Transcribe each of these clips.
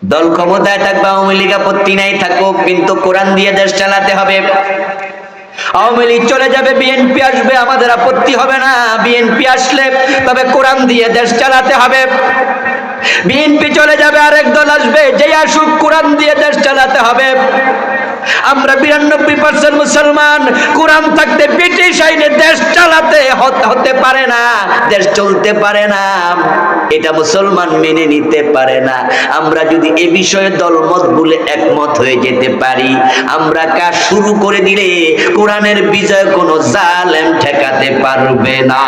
দল ক্ষমতায় থাকবে, আওয়ামী লীগ আপত্তি নাই থাকুক, কিন্তু কোরআন দিয়ে দেশ চালাতে হবে। আওয়ামী লীগ চলে যাবে, বিএনপি আসবে, আমাদের আপত্তি হবে না। বিএনপি আসলে তবে কোরআন দিয়ে দেশ চালাতে হবে। বিএনপি চলে যাবে, আরেক দল আসবে, যে আসুক কোরআন দিয়ে দেশ চালাতে হবে। আমরা 92% মুসলমান, কোরআন থাকতে ব্রিটিশ আইনে দেশ চালাতে হতে পারে না, দেশ চলতে পারে না, এটা মুসলমান মেনে নিতে পারে না। আমরা যদি এ বিষয়ে দলমত বলে একমত হয়ে যেতে পারি, আমরা কাজ শুরু করে দিলে কোরআনের বিজয় কোনো জালেম ঠেকাতে পারবে না।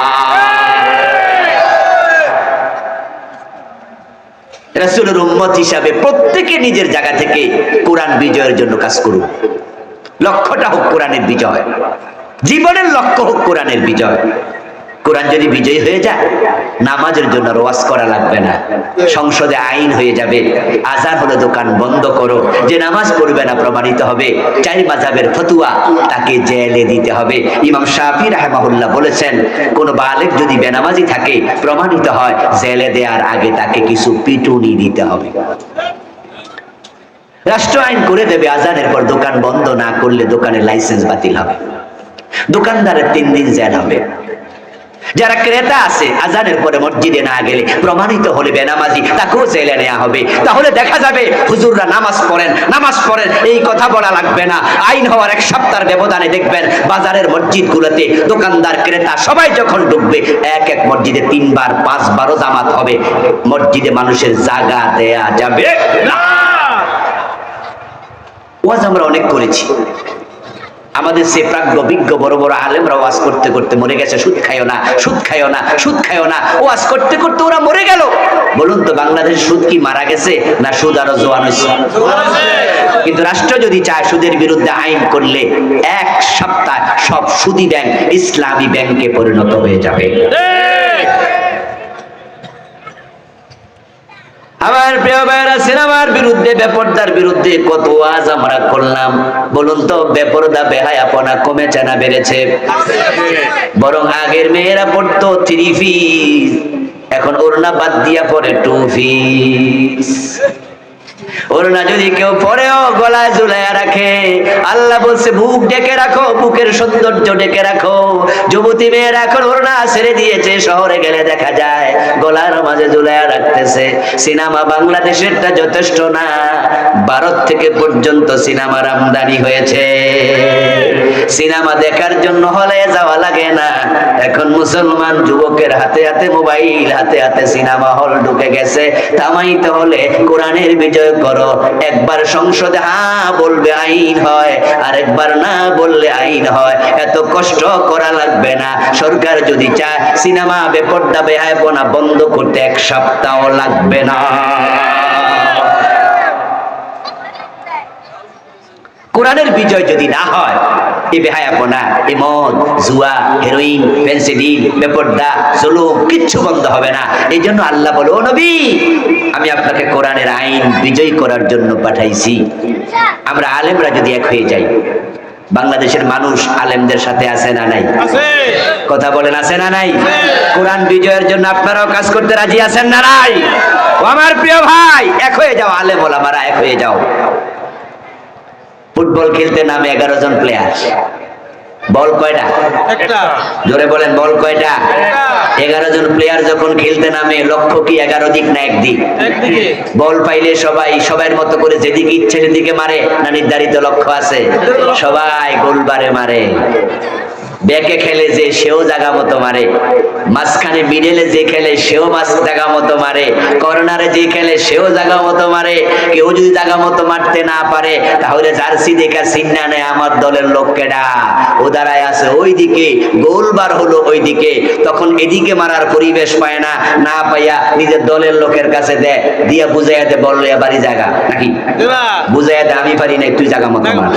রাসূলের উম্মত হিসাবে প্রত্যেকে নিজের জায়গা থেকে কোরআন বিজয়ের জন্য কাজ করুন। লক্ষ্যটা হোক কোরআনের বিজয়, জীবনের লক্ষ্য হোক কোরআনের বিজয়। কোরআন যদি বিজয় হয়ে যায়, নামাজের জন্য ওয়াজ করা লাগবে না, সংসদে আইন হয়ে যাবে। আজান হলে দোকান বন্ধ করো, যে নামাজ পড়বে না প্রমাণিত হবে 4 মাযহাবের ফতোয়া, তাকে জেলে দিতে হবে। ইমাম শাফি রাহিমাহুল্লাহ বলেছেন, কোন বালেগ যদি বেনামাজি থাকে প্রমাণিত হয়, জেলে দেওয়ার আগে তাকে কিছু পিটুনি দিতে হবে। রাষ্ট্র আইন করে দেবে, আজানের পর দোকান বন্ধ না করলে দোকানের লাইসেন্স বাতিল হবে, দোকানদারের 3 দিন জেল হবে। যারা ক্রেতা আছে, আজানের পরে মসজিদে না গেলে প্রমাণিত হলে বেনামাজি, তাকেও জেলে নেওয়া হবে। তাহলে দেখা যাবে হুজুররা নামাজ পড়েন এই কথা বলা লাগবে না। আইন হওয়ার 1 সপ্তাহের ব্যবধানে দেখবেন বাজারের মসজিদগুলোতে দোকানদার ক্রেতা সবাই যখন ঢুকবে, এক এক মসজিদে 3 বার 5 বারও জামাত হবে, মসজিদে মানুষের জায়গা দেয়া যাবে না। ওয়াজ আমরা অনেক করেছি, আমাদের সে প্রাজ্ঞ বিজ্ঞ বড় বড় আলেমরা ওয়াজ করতে করতে মরে গেছে। সুদ খাইও না, সুদ খাইও না, সুদ খাইও না, ওয়াজ করতে করতে ওরা মরে গেল। বলুন তো, বাংলাদেশ সুদ কি মারা গেছে না সুদ আরো জোয়ান হয়েছে? কিন্তু রাষ্ট্র যদি চায় সুদের বিরুদ্ধে আইন করলে 1 সপ্তাহ সব সুদী ব্যাংক ইসলামী ব্যাংকে পরিণত হয়ে যাবে। আমার প্রিয় ভাইরা, সিনেমার বিরুদ্ধে, বেপরদার বিরুদ্ধে কত ওয়াজ আমরা করলাম। বলুন তো, বেপরদা বেহায়াপনা কমেছে না বেড়েছে? বরং আগের মেয়েরা পড়তো 3 পিস, এখন ওড়না বাদ দিয়া পরে 2 পিস। ওড়না যদি কেউ পরেও গলায় ঝুলাইয়া রাখে, আল্লাহ বলছে বুক ডেকে রাখো, বুকের সৌন্দর্য ডেকে রাখো। যুবতী মেয়েরা এখন ওড়না ছেড়ে দিয়েছে, শহরে গেলে দেখা যায় গলার মাঝে ঝুলাইয়া রাখতেছে। সিনেমা বাংলাদেশেরটা যথেষ্ট না, ভারত থেকে পর্যন্ত সিনেমার আমদানি হয়েছে। সিনেমা দেখার জন্য হলে যাওয়া লাগে না, এখন মুসলমান যুবকের হাতে হাতে মোবাইল, হাতে হাতে সিনেমা হল ঢুকে গেছে। থামাইতে হলে কোরআনের বিজয় করো। একবার সংসদে হ্যাঁ বলবে আইন হয়, আর একবার না বললে আইন হয়। এত কষ্ট করা লাগবে না। সরকার যদি চায় সিনেমা বেপরদা বেহায়াপনা বন্ধ করতে 1 সপ্তাহ লাগবে না। কোরআনের বিজয় যদি না হয়, এই বেহায়াপনা, এই মদ, জুয়া, হেরোইন, ফেন্সিডিল, বেপরদা, জুলুম কিচ্ছু বন্ধ হবে না। এই জন্য আল্লাহ বলে, ও নবী, আমি আপনাকে কোরআনের আইন বিজয়ী করার জন্য পাঠাইছি। আমরা আলেমরা যদি এক হয়ে যাই, বাংলাদেশের মানুষ আলেমদের সাথে আছে না নাই? কথা বলেন, আছে না নাই? কোরআন বিজয়ের জন্য আপনারাও কাজ করতে রাজি আছেন না নাই? ও আমার প্রিয় ভাই, এক হয়ে যাও, আলেম ওলামারা এক হয়ে যাও। ফুটবল খেলতে নামে 11 জন প্লেয়ার, বল কয়টা? জোরে বলেন, বল কয়টা? 11 জন প্লেয়ার যখন খেলতে নামে, লক্ষ্য কি 11 দিক না 1 দিক? বল পাইলে সবাই সবার মতো করে যেদিকে ইচ্ছে সেদিকে মারে না নির্ধারিত লক্ষ্য আছে? সবাই গোলবারে মারে। ব্যাকে খেলে যে সেও জায়গা মতো মারে, মাঝখানে মিডলে যে খেলে সেও জায়গা মতো মারে, কর্নারে যে খেলে সেও জায়গা মতো মারে। কেউ যদি জায়গা মতো মারতে না পারে, তাহলে জার্সি দেখা চিন্না নেয় আমার দলের লোকেরা, ও দাঁড়ায় আছে ওইদিকে, গোলবার হলো ওইদিকে। তখন এদিকে মারার পরিবেশ পায় না, না পাইয়া নিজের দলের লোকের কাছে দেয়, দিয়া বুঝাইয়া দে, বললে বাড়ি জায়গা নাকি, বুঝাইয়া দে আমি পারি না, তুই জায়গা মতো মার।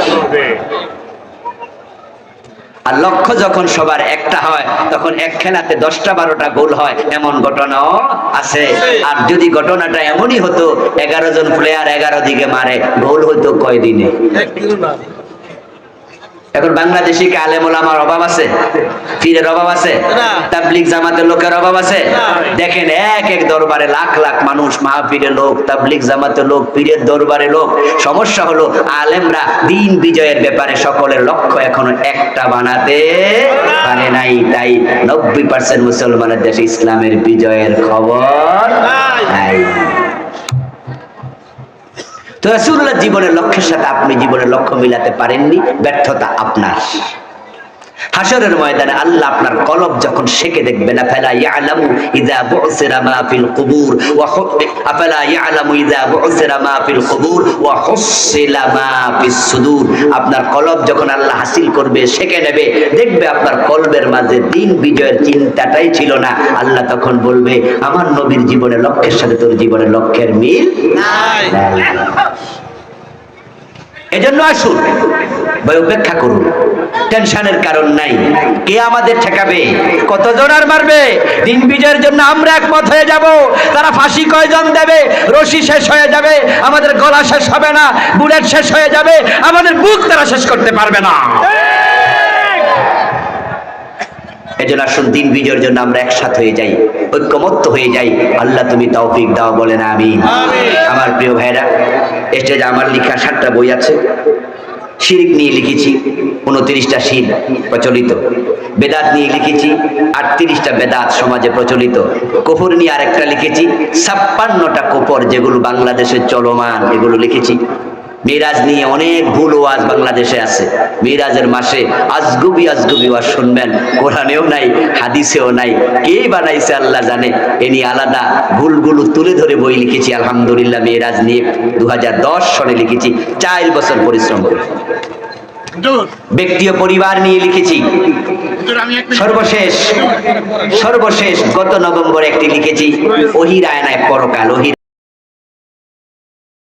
আর লক্ষ্য যখন সবার একটা হয়, তখন এক খেলাতে 10টা 12টা গোল হয়, এমন ঘটনাও আছে। আর যদি ঘটনাটা এমনই হতো 11 জন প্লেয়ার 11 দিকে মারে, গোল হইতো কয় দিনে? এখন বাংলাদেশে কি আলেম ওলামার অভাব আছে? পীরের অভাব আছে? তাবলীগ জামাতের লোকের অভাব আছে? দেখেন এক এক দরবারে লাখ লাখ মানুষ, মাহফিলের লোক, তাবলীগ জামাতের লোক, পীরের দরবারে লোক। সমস্যা হলো আলেমরা দিন বিজয়ের ব্যাপারে সকলের লক্ষ্য এখনো একটা বানাতে পারে নাই। তাই 90% মুসলমানের দেশে ইসলামের বিজয়ের খবর নাই। তো রাসূলুল্লাহ জীবনের লক্ষ্যের সাথে আপনি জীবনের লক্ষ্য মিলাতে পারেননি, ব্যর্থতা আপনার। হাসরের ময়দানে আল্লাহ আপনার কলব যখন সেকে দেখবেন, আফালা ইয়ালামু ইযা বু'সিরা মা ফিল কুবুর ওয়া আফালা ইয়ালামু ইযা বু'সিরা মা ফিল কুবুর ওয়া হুসিলা মা ফিস সুদূর। আপনার কলব যখন আল্লাহ হাসিল করবে, সেকে নেবে, দেখবে আপনার কলবের মাঝে দিন বিজয়ের চিন্তাটাই ছিল না। আল্লাহ তখন বলবে, আমার নবীর জীবনের লক্ষ্যের সাথে তোর জীবনের লক্ষ্যের মিল নাই। এজন্য আসুন ভাই, উপেক্ষা করুন, টেনশনের কারণ নাই। কে আমাদের ঠেকাবে? কতজন আর মারবে? দিন বিজয়ের জন্য আমরা একমত হয়ে যাব। তারা ফাঁসি কয়জন দেবে? রশি শেষ হয়ে যাবে, আমাদের গলা শেষ হবে না, বুলেট শেষ হয়ে যাবে, আমাদের বুক তারা শেষ করতে পারবে না। এজন্য আসুন দিন বিজয়ের জন্য আমরা একসাথে হয়ে যাই, ঐক্যমত্য হয়ে যাই। আল্লাহ তুমি তৌফিক দাও, বলেন আমিন। আমার প্রিয় ভাইরা, স্টেজে আমার লেখা 7টা বই আছে। শিরক নিয়ে লিখেছি 29টা শির প্রচলিত, বেদাত নিয়ে লিখেছি 38টা বেদাত সমাজে প্রচলিত, কুফর নিয়ে আরেকটা লিখেছি 56টা কুফর যেগুলো বাংলাদেশে চলমান, এগুলো লিখেছি। মিরাজ নিয়ে অনেক ভুল ওয়াজ বাংলাদেশে আছে। মিরাজের মাসে আজগুবি ওয়াজ শুনবেন, কোরআনেও নাই, হাদিসেও নাই। কে বানাইছে আল্লাহ জানে। এ নিয়ে আলাদা ভুলগুলো তুলে ধরে বই লিখেছি আলহামদুলিল্লাহ। মিরাজ নিয়ে 2010 সালে লিখেছি, 4 বছর পরিশ্রম করে। ব্যক্তি ও পরিবার নিয়ে লিখেছি। সর্বশেষ গত নভেম্বরে একটি লিখেছি, ওহির আয়নায় পরকাল।